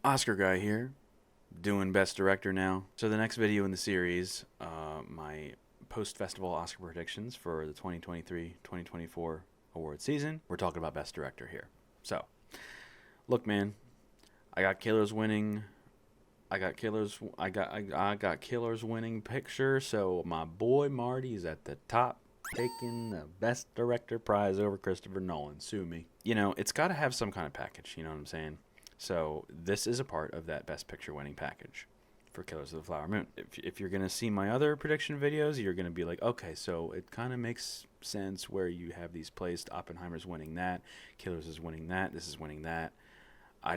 Oscar guy here, doing Best Director now. So the next video in the series, my post-festival Oscar predictions for the 2023-2024 award season. We're talking about Best Director here. So, look, man, I got Killers winning. I got Killers winning picture. So my boy Marty is at the top, taking the Best Director prize over Christopher Nolan. Sue me. You know, it's got to have some kind of package. You know what I'm saying? So this is a part of that Best Picture winning package for Killers of the Flower Moon. If you're going to see my other prediction videos, you're going to be like, okay, so it kind of makes sense where you have these placed. Oppenheimer's winning that. Killers is winning that. This is winning that. I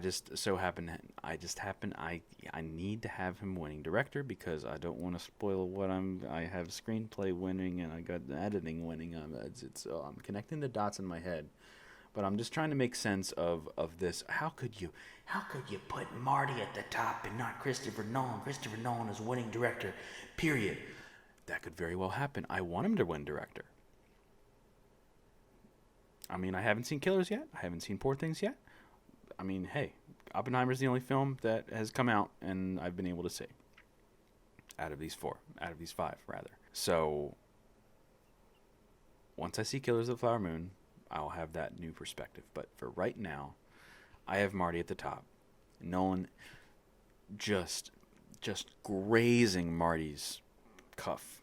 need to have him winning director because I don't want to spoil what I have screenplay winning and I got editing winning. I'm connecting the dots in my head. But I'm just trying to make sense of this. How could you put Marty at the top and not Christopher Nolan? Christopher Nolan is winning director, period. That could very well happen. I want him to win director. I mean, I haven't seen Killers yet. I haven't seen Poor Things yet. I mean, hey, Oppenheimer's the only film that has come out and I've been able to see. Out of these five, rather. So, once I see Killers of the Flower Moon, I'll have that new perspective. But for right now, I have Marty at the top. Nolan just grazing Marty's cuff.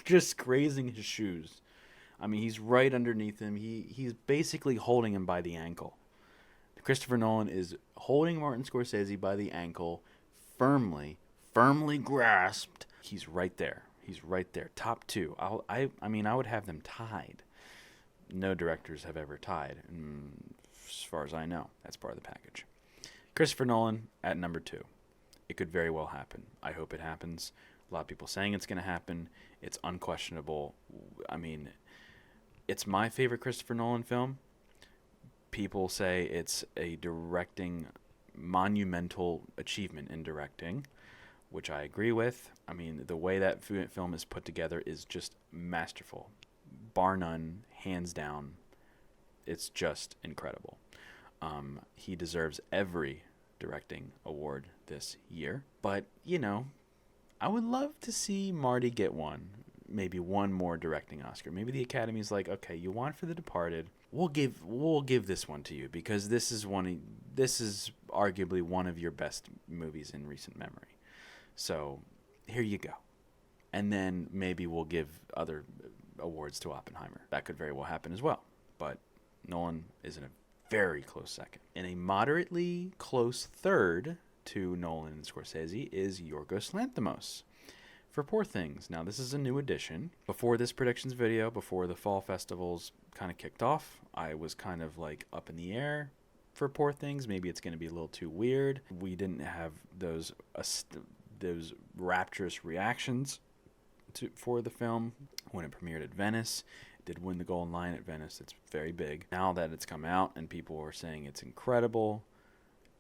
Just grazing his shoes. I mean, he's right underneath him. He's basically holding him by the ankle. Christopher Nolan is holding Martin Scorsese by the ankle, firmly grasped. He's right there. Top two. I mean, I would have them tied. No directors have ever tied, as far as I know. That's part of the package. Christopher Nolan at number 2. It could very well happen. I hope it happens. A lot of people saying it's going to happen. It's unquestionable. I mean, it's my favorite Christopher Nolan film. People say it's a monumental achievement in directing, which I agree with. I mean, the way that film is put together is just masterful. Bar none, hands down, it's just incredible. He deserves every directing award this year. But, you know, I would love to see Marty get one. Maybe one more directing Oscar. Maybe the Academy's like, okay, you want For The Departed. We'll give this one to you because this is arguably one of your best movies in recent memory. So here you go. And then maybe we'll give other awards to Oppenheimer. That could very well happen as well. But Nolan is in a very close second. In a moderately close third to Nolan and Scorsese is Yorgos Lanthimos for Poor Things. Now, this is a new addition. Before this predictions video, before the fall festivals kind of kicked off, I was kind of like up in the air for Poor Things. Maybe it's going to be a little too weird. We didn't have those rapturous reactions for the film when it premiered at Venice. It did win the Golden Lion at Venice. It's very big. Now that it's come out and people are saying it's incredible,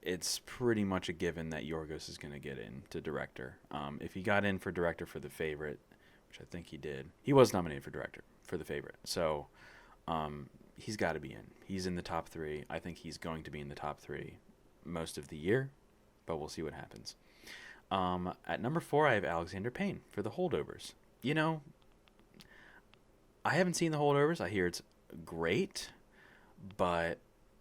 it's pretty much a given that Yorgos is going to get into director. If he got in for director for The Favorite, which I think he did, he was nominated for director for The Favorite. So he's got to be in. He's in the top 3. I think he's going to be in the top 3 most of the year, but we'll see what happens. At number 4, I have Alexander Payne for The Holdovers. You know, I haven't seen The Holdovers. I hear it's great, but,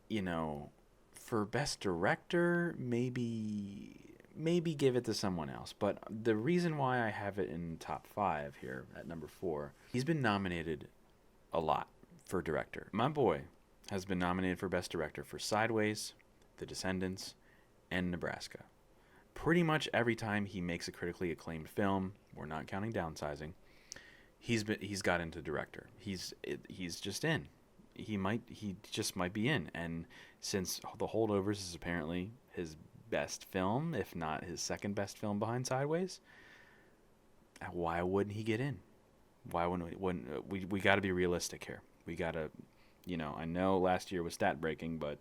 you know, for Best Director, maybe give it to someone else. But the reason why I have it in top 5 here at number 4, he's been nominated a lot for director. My boy has been nominated for Best Director for Sideways, The Descendants, and Nebraska. Pretty much every time he makes a critically acclaimed film, we're not counting Downsizing, he's got into director. He's just in. He just might be in. And since The Holdovers is apparently his best film, if not his second best film behind Sideways, why wouldn't he get in? Why wouldn't we got to be realistic here. We got to, you know, I know last year was stat breaking, but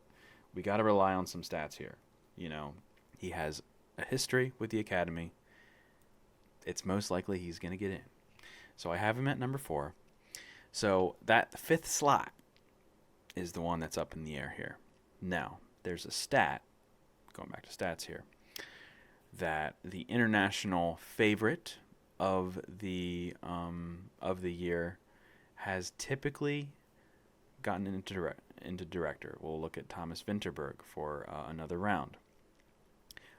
we got to rely on some stats here. You know, he has a history with the Academy. It's most likely he's going to get in. So I have him at number 4. So that 5th slot is the one that's up in the air here. Now, there's a stat going back to stats here, that the international favorite of the year has typically gotten into director. We'll look at Thomas Vinterberg for Another Round.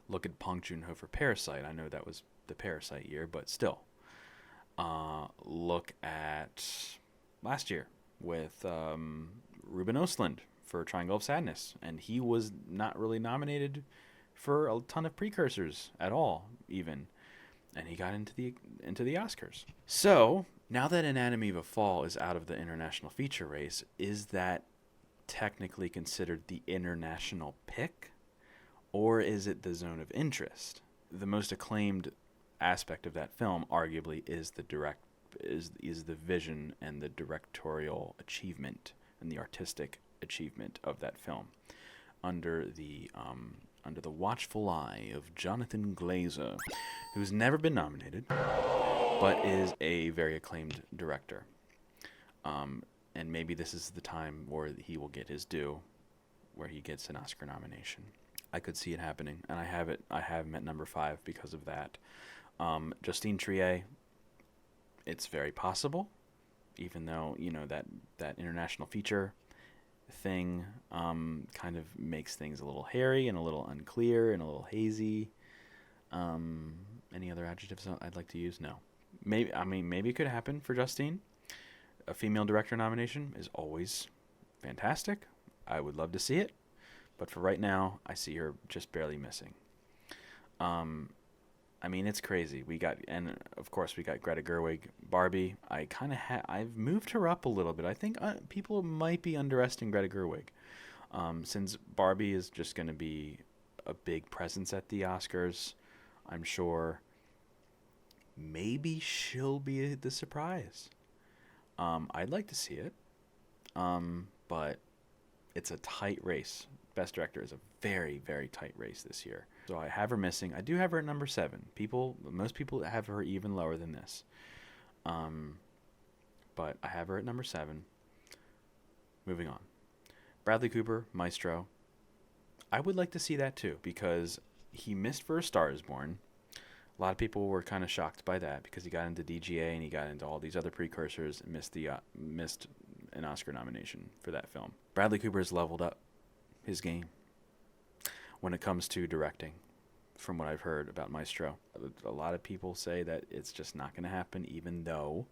Look at Bong Joon-ho for Parasite. I know that was the Parasite year, but still. Look at last year with Ruben Östlund for Triangle of Sadness, and he was not really nominated for a ton of precursors at all, even, and he got into the Oscars. So now that Anatomy of a Fall is out of the international feature race, is that technically considered the international pick, or is it the zone of interest? The most acclaimed aspect of that film, arguably, is the vision and the directorial achievement and the artistic achievement of that film, under the watchful eye of Jonathan Glazer, who's never been nominated, but is a very acclaimed director. And maybe this is the time where he will get his due, where he gets an Oscar nomination. I could see it happening, and I have him at number 5 because of that. Justine Triet, it's very possible, even though, that international feature thing kind of makes things a little hairy and a little unclear and a little hazy. Any other adjectives I'd like to use? No. Maybe it could happen for Justine. A female director nomination is always fantastic. I would love to see it, but for right now, I see her just barely missing. It's crazy. And of course we got Greta Gerwig, Barbie. I've moved her up a little bit. I think people might be underestimating Greta Gerwig, since Barbie is just going to be a big presence at the Oscars. I'm sure maybe she'll be the surprise. I'd like to see it, but it's a tight race. Best Director is a very, very tight race this year. So I have her missing. I do have her at number 7. Most people have her even lower than this. But I have her at number 7. Moving on. Bradley Cooper, Maestro. I would like to see that too, because he missed for A Star Is Born. A lot of people were kind of shocked by that because he got into DGA and he got into all these other precursors and missed an Oscar nomination for that film. Bradley Cooper has leveled up his game when it comes to directing, from what I've heard about Maestro. A lot of people say that it's just not going to happen, even though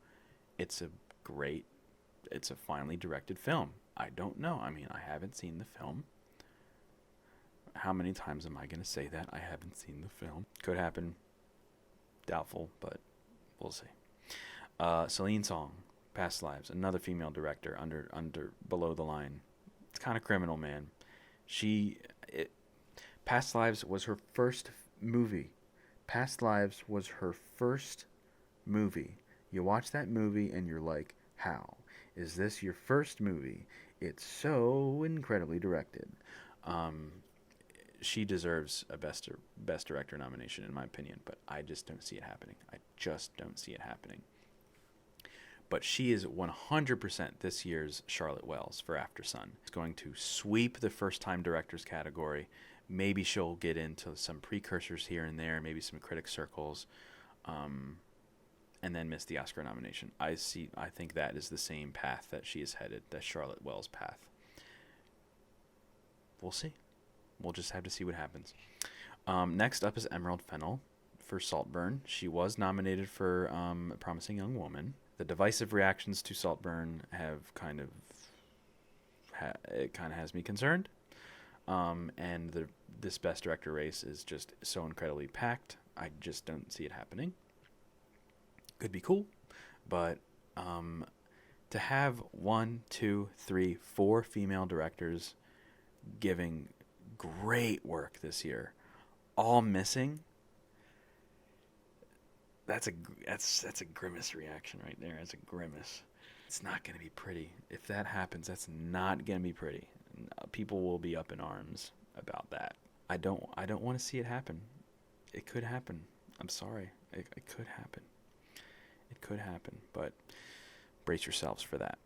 it's a finely directed film. I don't know. I haven't seen the film. How many times am I going to say that? I haven't seen the film. Could happen. Doubtful, but we'll see. Celine Song, Past Lives, another female director under Below the Line. It's kind of criminal, man. Past Lives was her first movie. Past Lives was her first movie. You watch that movie and you're like, how? Is this your first movie? It's so incredibly directed. She deserves a best director nomination, in my opinion, but I just don't see it happening. But she is 100% this year's Charlotte Wells for Aftersun. It's going to sweep the first-time directors category. Maybe she'll get into some precursors here and there, maybe some critic circles, and then miss the Oscar nomination. I think that is the same path that she is headed, that Charlotte Wells path. We'll see. We'll just have to see what happens. Next up is Emerald Fennell for Saltburn. She was nominated for A Promising Young Woman. The divisive reactions to Saltburn have it kind of has me concerned. And this Best Director race is just so incredibly packed. I just don't see it happening. Could be cool, but to have 1, 2, 3, 4 female directors giving great work this year, all missing. That's a grimace reaction right there. That's a grimace. It's not going to be pretty. If that happens, that's not going to be pretty. People will be up in arms about that. I don't want to see it happen. It could happen. I'm sorry. It could happen. It could happen, but brace yourselves for that.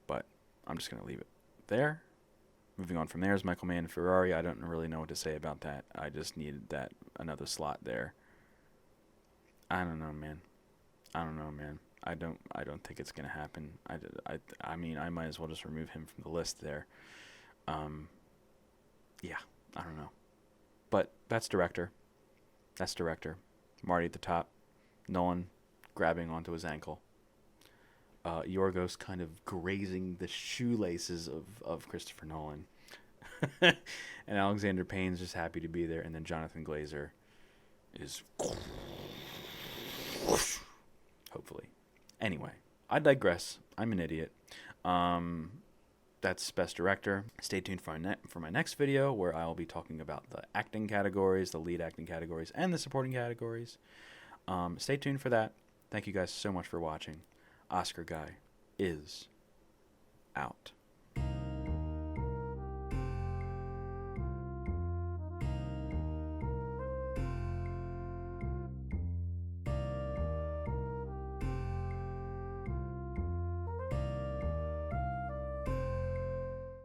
But I'm just going to leave it there. Moving on from there is Michael Mann and Ferrari. I don't really know what to say about that. I just needed that another slot there. I don't know, man. I don't think it's gonna happen. I mean, I might as well just remove him from the list there. Yeah, I don't know. But that's director. That's director. Marty at the top. Nolan grabbing onto his ankle. Yorgos kind of grazing the shoelaces of Christopher Nolan. And Alexander Payne's just happy to be there. And then Jonathan Glazer is... hopefully. Anyway, I digress. I'm an idiot. That's Best Director. Stay tuned for my next video, where I'll be talking about the acting categories, the lead acting categories, and the supporting categories. Stay tuned for that. Thank you guys so much for watching. Oscar Guy is out.